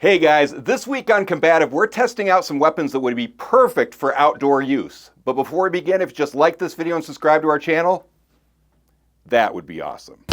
Hey guys, this week on Kombativ, we're testing out some weapons that would be perfect for outdoor use. But before we begin, if you just like this video and subscribe to our channel, that would be awesome.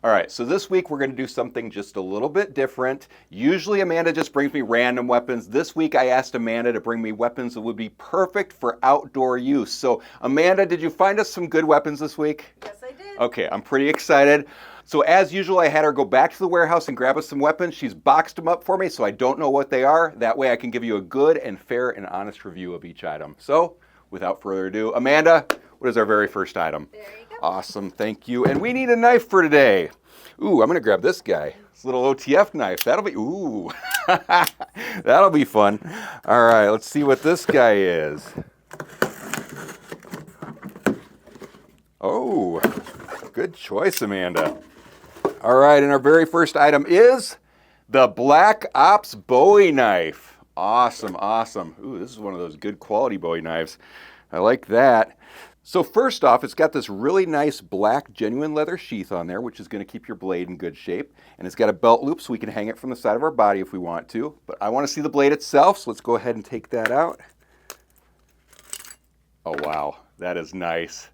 All right, so this week we're going to do something just a little bit different. Usually Amanda just brings me random weapons. This week I asked Amanda to bring me weapons that would be perfect for outdoor use. So Amanda, did you find us some good weapons this week? Yes, I did. Okay, I'm pretty excited. So as usual, I had her go back to the warehouse and grab us some weapons. She's boxed them up for me, so I don't know what they are. That way I can give you a good and fair and honest review of each item. So without further ado, Amanda, what is our very first item? There you go. Awesome, thank you. And we need a knife for today. Ooh, I'm gonna grab this guy. This little OTF knife. That'll be, ooh, that'll be fun. All right, let's see what this guy is. Oh, good choice, Amanda. All right, and our very first item is the Black Ops Bowie knife. Awesome, awesome. Ooh, this is one of those good quality Bowie knives. I like that. So first off, it's got this really nice black genuine leather sheath on there, which is going to keep your blade in good shape. And it's got a belt loop so we can hang it from the side of our body if we want to. But I want to see the blade itself, so let's go ahead and take that out. Oh wow, that is nice.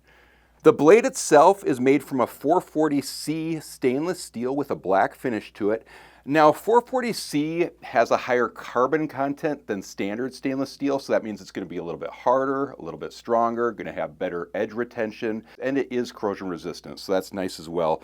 The blade itself is made from a 440C stainless steel with a black finish to it. Now 440C has a higher carbon content than standard stainless steel, so that means it's going to be a little bit harder, a little bit stronger, going to have better edge retention, and it is corrosion resistant, so that's nice as well.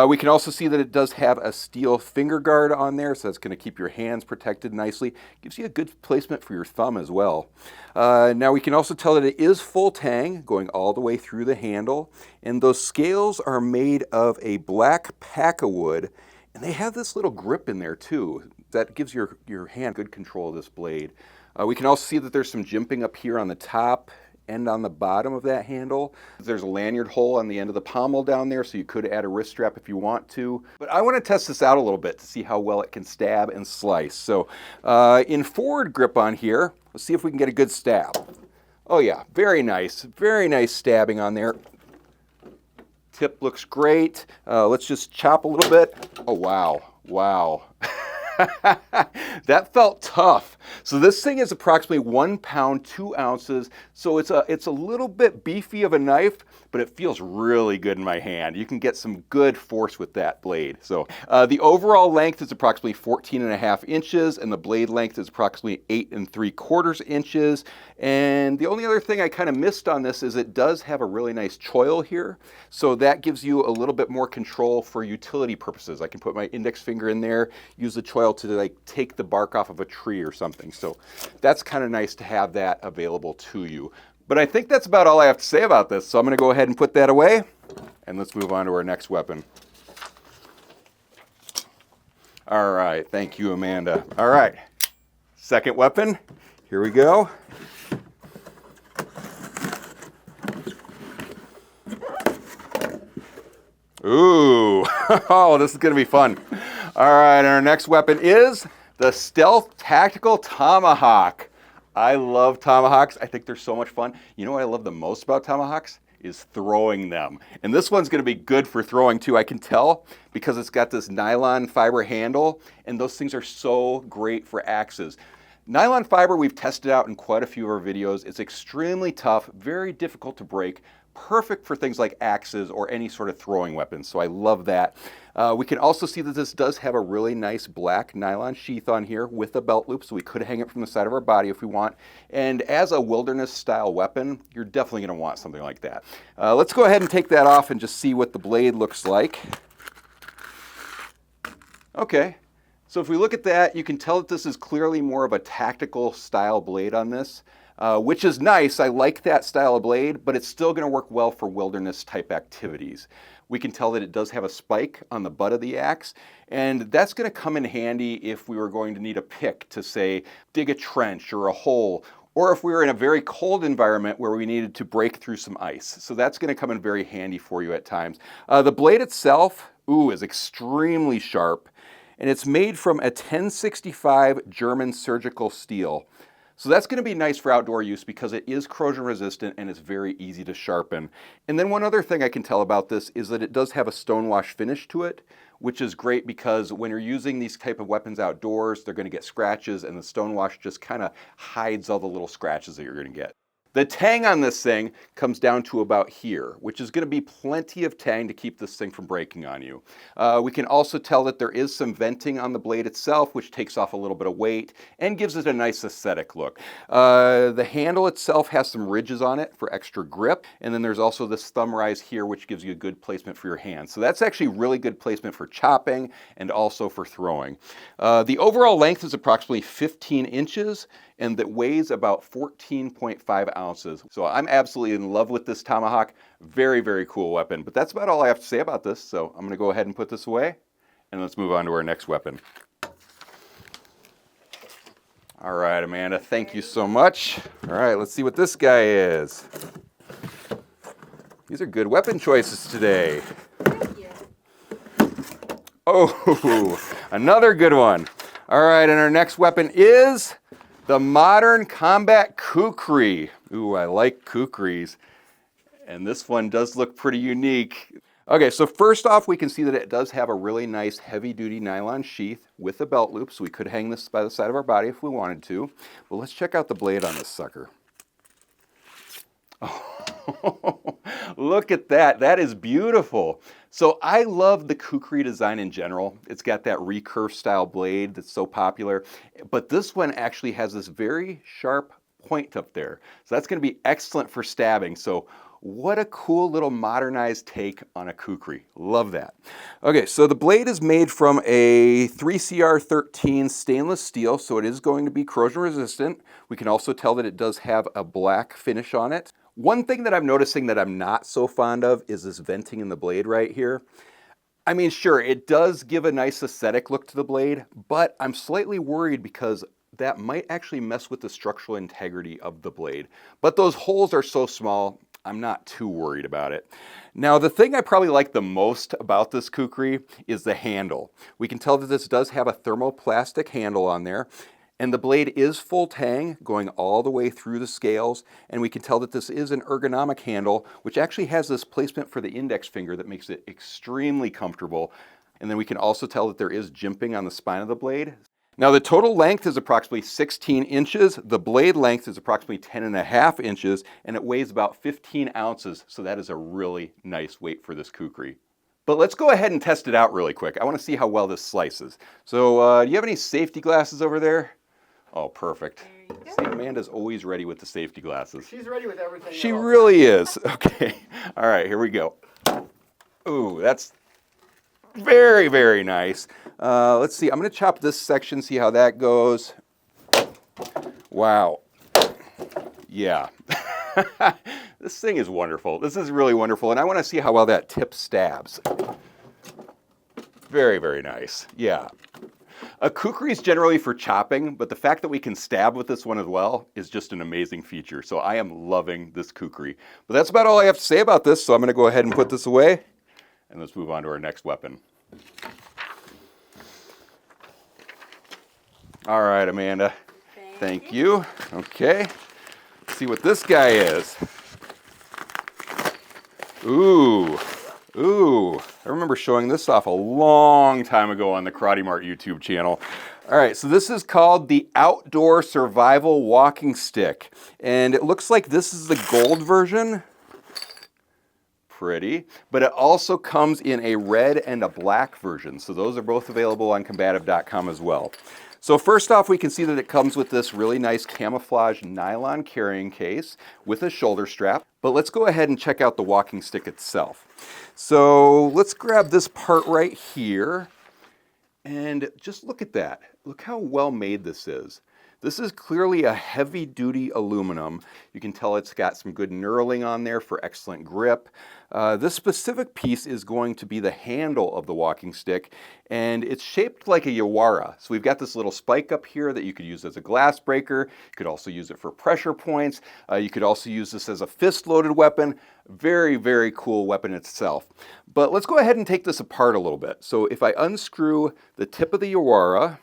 We can also see that it does have a steel finger guard on there, so that's going to keep your hands protected nicely. Gives you a good placement for your thumb as well. Now we can also tell that it is full tang, going all the way through the handle, and those scales are made of a black paca wood. And they have this little grip in there too. That gives your hand good control of this blade. We can also see that there's some jimping up here on the top and on the bottom of that handle. There's a lanyard hole on the end of the pommel down there, so you could add a wrist strap if you want to. But I want to test this out a little bit to see how well it can stab and slice. So in forward grip on here, let's see if we can get a good stab. Oh yeah, very nice stabbing on there. Tip looks great. Let's just chop a little bit. Oh, wow. Wow. That felt tough. So this thing is approximately 1 pound, 2 ounces. So it's a little bit beefy of a knife, but it feels really good in my hand. You can get some good force with that blade. So the overall length is approximately 14.5 inches, and the blade length is approximately 8 3/4 inches. And the only other thing I kind of missed on this is it does have a really nice choil here. So that gives you a little bit more control for utility purposes. I can put my index finger in there, use the choil to like take the bark off of a tree or something. So that's kind of nice to have that available to you. But I think that's about all I have to say about this. So I'm going to go ahead and put that away, and let's move on to our next weapon. All right, thank you, Amanda. All right, second weapon, here we go. Ooh, oh, this is going to be fun. All right, and our next weapon is the Stealth Tactical Tomahawk. I love tomahawks. I think they're so much fun. You know what I love the most about tomahawks? Is throwing them. And this one's going to be good for throwing too, I can tell, because it's got this nylon fiber handle, and those things are so great for axes. Nylon fiber we've tested out in quite a few of our videos. It's extremely tough, very difficult to break, perfect for things like axes or any sort of throwing weapons, so I love that. We can also see that this does have a really nice black nylon sheath on here with a belt loop, so we could hang it from the side of our body if we want. And as a wilderness style weapon, you're definitely going to want something like that. Let's go ahead and take that off and just see what the blade looks like. Okay, so if we look at that, you can tell that this is clearly more of a tactical style blade on this. Which is nice. I like that style of blade, but it's still going to work well for wilderness type activities. We can tell that it does have a spike on the butt of the axe, and that's going to come in handy if we were going to need a pick to, say, dig a trench or a hole, or if we were in a very cold environment where we needed to break through some ice. So that's going to come in very handy for you at times. The blade itself, is extremely sharp, and it's made from a 1065 German surgical steel. So that's going to be nice for outdoor use because it is corrosion resistant and it's very easy to sharpen. And then one other thing I can tell about this is that it does have a stonewash finish to it, which is great because when you're using these type of weapons outdoors, they're going to get scratches, and the stonewash just kind of hides all the little scratches that you're going to get. The tang on this thing comes down to about here, which is going to be plenty of tang to keep this thing from breaking on you. We can also tell that there is some venting on the blade itself, which takes off a little bit of weight and gives it a nice aesthetic look. The handle itself has some ridges on it for extra grip, and then there's also this thumb rise here, which gives you a good placement for your hands. So that's actually really good placement for chopping and also for throwing. The overall length is approximately 15 inches, and that weighs about 14.5 ounces. So I'm absolutely in love with this Tomahawk. Very, very cool weapon. But that's about all I have to say about this. So I'm going to go ahead and put this away, and let's move on to our next weapon. All right, Amanda, thank you so much. All right, let's see what this guy is. These are good weapon choices today. Thank you. Oh, another good one. All right, and our next weapon is the Modern Combat Kukri. Ooh, I like Kukris. And this one does look pretty unique. Okay, so first off, we can see that it does have a really nice heavy-duty nylon sheath with a belt loop, so we could hang this by the side of our body if we wanted to. But let's check out the blade on this sucker. Oh, look at that. That is beautiful. So I love the Kukri design in general. It's got that recurve style blade that's so popular, but this one actually has this very sharp point up there. So that's going to be excellent for stabbing. So what a cool little modernized take on a Kukri. Love that. Okay, so the blade is made from a 3CR13 stainless steel, so it is going to be corrosion resistant. We can also tell that it does have a black finish on it. One thing that I'm noticing that I'm not so fond of is this venting in the blade right here. I mean, sure, it does give a nice aesthetic look to the blade, but I'm slightly worried because that might actually mess with the structural integrity of the blade. But those holes are so small, I'm not too worried about it. Now, the thing I probably like the most about this Kukri is the handle. We can tell that this does have a thermoplastic handle on there, and the blade is full tang going all the way through the scales, and we can tell that this is an ergonomic handle, which actually has this placement for the index finger that makes it extremely comfortable. And then we can also tell that there is jimping on the spine of the blade. Now the total length is approximately 16 inches, the blade length is approximately 10.5 inches, and it weighs about 15 ounces, so that is a really nice weight for this Kukri. But let's go ahead and test it out really quick. I want to see how well this slices. So do you have any safety glasses over there? Oh, perfect. See, Amanda's always ready with the safety glasses. She's ready with everything. She really is. Okay. All right, here we go. Ooh, that's very, very nice. Let's see. I'm going to chop this section, see how that goes. Wow. Yeah. This thing is wonderful. This is really wonderful, and I want to see how well that tip stabs. Very, very nice. Yeah. A Kukri is generally for chopping, but the fact that we can stab with this one as well is just an amazing feature. So I am loving this Kukri. But that's about all I have to say about this, so I'm going to go ahead and put this away, and let's move on to our next weapon. All right, Amanda. Thank you. Okay. Let's see what this guy is. Ooh. Ooh, I remember showing this off a long time ago on the Karate Mart YouTube channel. All right, so this is called the Outdoor Survival Walking Stick. And it looks like this is the gold version. Pretty. But it also comes in a red and a black version. So those are both available on combativ.com as well. So first off, we can see that it comes with this really nice camouflage nylon carrying case with a shoulder strap. But let's go ahead and check out the walking stick itself. So let's grab this part right here and just look at that. Look how well made this is. This is clearly a heavy-duty aluminum. You can tell it's got some good knurling on there for excellent grip. This specific piece is going to be the handle of the walking stick, and it's shaped like a Yawara. So we've got this little spike up here that you could use as a glass breaker. You could also use it for pressure points. You could also use this as a fist-loaded weapon. Very, very cool weapon itself. But let's go ahead and take this apart a little bit. So if I unscrew the tip of the Yawara,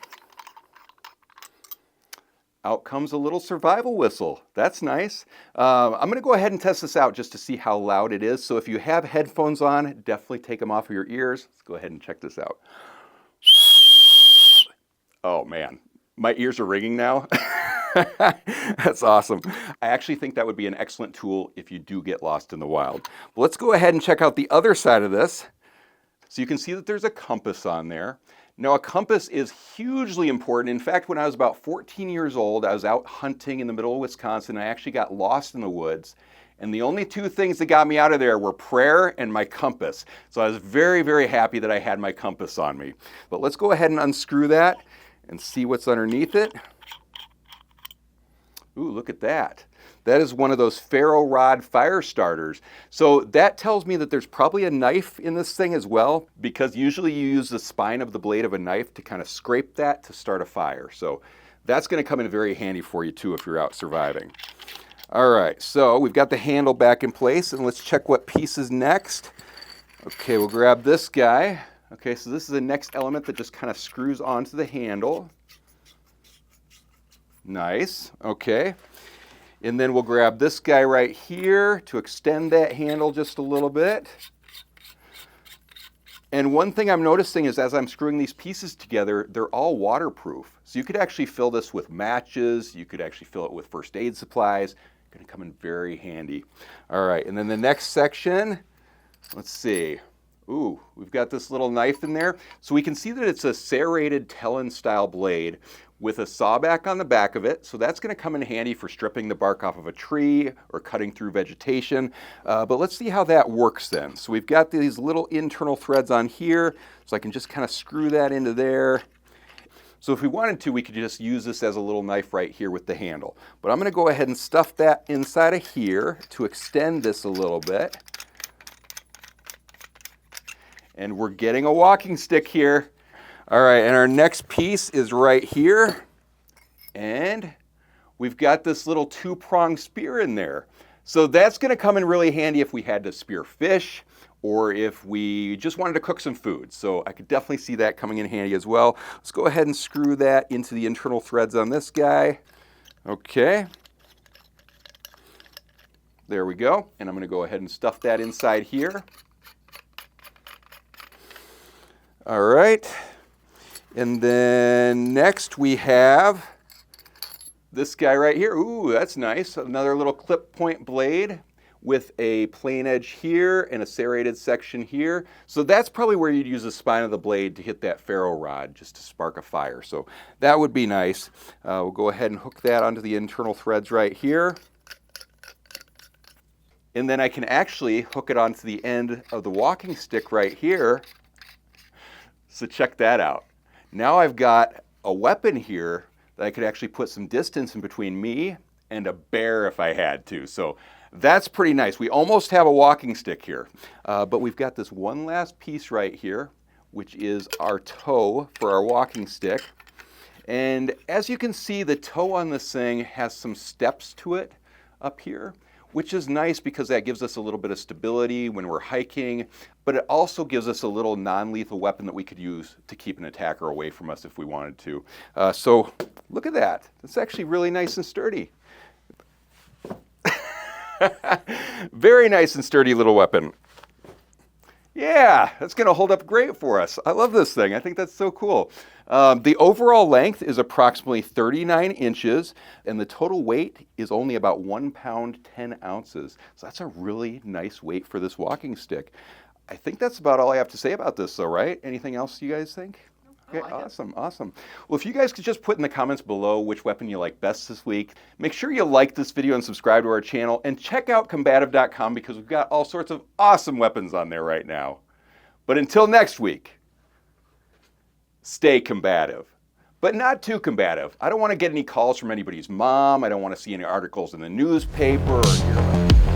out comes a little survival whistle. That's nice. I'm going to go ahead and test this out just to see how loud it is. So if you have headphones on, definitely take them off of your ears. Let's go ahead and check this out. Oh man, my ears are ringing now. That's awesome. I actually think that would be an excellent tool if you do get lost in the wild. But let's go ahead and check out the other side of this. So you can see that there's a compass on there. Now a compass is hugely important. In fact, when I was about 14 years old, I was out hunting in the middle of Wisconsin. I actually got lost in the woods. And the only two things that got me out of there were prayer and my compass. So I was very, very happy that I had my compass on me. But let's go ahead and unscrew that and see what's underneath it. Ooh, look at that. That is one of those ferro rod fire starters. So that tells me that there's probably a knife in this thing as well, because usually you use the spine of the blade of a knife to kind of scrape that to start a fire. So that's going to come in very handy for you too if you're out surviving. All right, so we've got the handle back in place, and let's check what piece is next. Okay, we'll grab this guy. Okay, so this is the next element that just kind of screws onto the handle. Nice, okay. And then we'll grab this guy right here to extend that handle just a little bit. And one thing I'm noticing is as I'm screwing these pieces together, they're all waterproof. So you could actually fill this with matches, you could actually fill it with first aid supplies. Gonna come in very handy. All right, and then the next section, let's see. Ooh, we've got this little knife in there. So we can see that it's a serrated Talon style blade with a sawback on the back of it. So that's going to come in handy for stripping the bark off of a tree or cutting through vegetation. But let's see how that works then. So we've got these little internal threads on here. So I can just kind of screw that into there. So if we wanted to, we could just use this as a little knife right here with the handle. But I'm going to go ahead and stuff that inside of here to extend this a little bit. And we're getting a walking stick here. All right, and our next piece is right here. And we've got this little two-pronged spear in there. So that's gonna come in really handy if we had to spear fish or if we just wanted to cook some food. So I could definitely see that coming in handy as well. Let's go ahead and screw that into the internal threads on this guy. Okay. There we go. And I'm gonna go ahead and stuff that inside here. All right. And then next we have this guy right here. Ooh, that's nice. Another little clip point blade with a plain edge here and a serrated section here. So that's probably where you'd use the spine of the blade to hit that ferro rod just to spark a fire. So that would be nice. We'll go ahead and hook that onto the internal threads right here. And then I can actually hook it onto the end of the walking stick right here. So check that out. Now I've got a weapon here that I could actually put some distance in between me and a bear if I had to. So that's pretty nice. We almost have a walking stick here. But we've got this one last piece right here, which is our toe for our walking stick. And as you can see, the toe on this thing has some steps to it up here, which is nice because that gives us a little bit of stability when we're hiking, but it also gives us a little non-lethal weapon that we could use to keep an attacker away from us if we wanted to. So look at that. It's actually really nice and sturdy. Very nice and sturdy little weapon. Yeah, that's gonna hold up great for us. I love this thing. I think that's so cool. The overall length is approximately 39 inches, and the total weight is only about 1 pound, 10 ounces. So that's a really nice weight for this walking stick. I think that's about all I have to say about this though, right? Anything else you guys think? Okay, awesome. Well, if you guys could just put in the comments below which weapon you like best this week. Make sure you like this video and subscribe to our channel, and check out Kombativ.com because we've got all sorts of awesome weapons on there right now. But until next week, stay combative, but not too combative. I don't want to get any calls from anybody's mom. I don't want to see any articles in the newspaper or hear about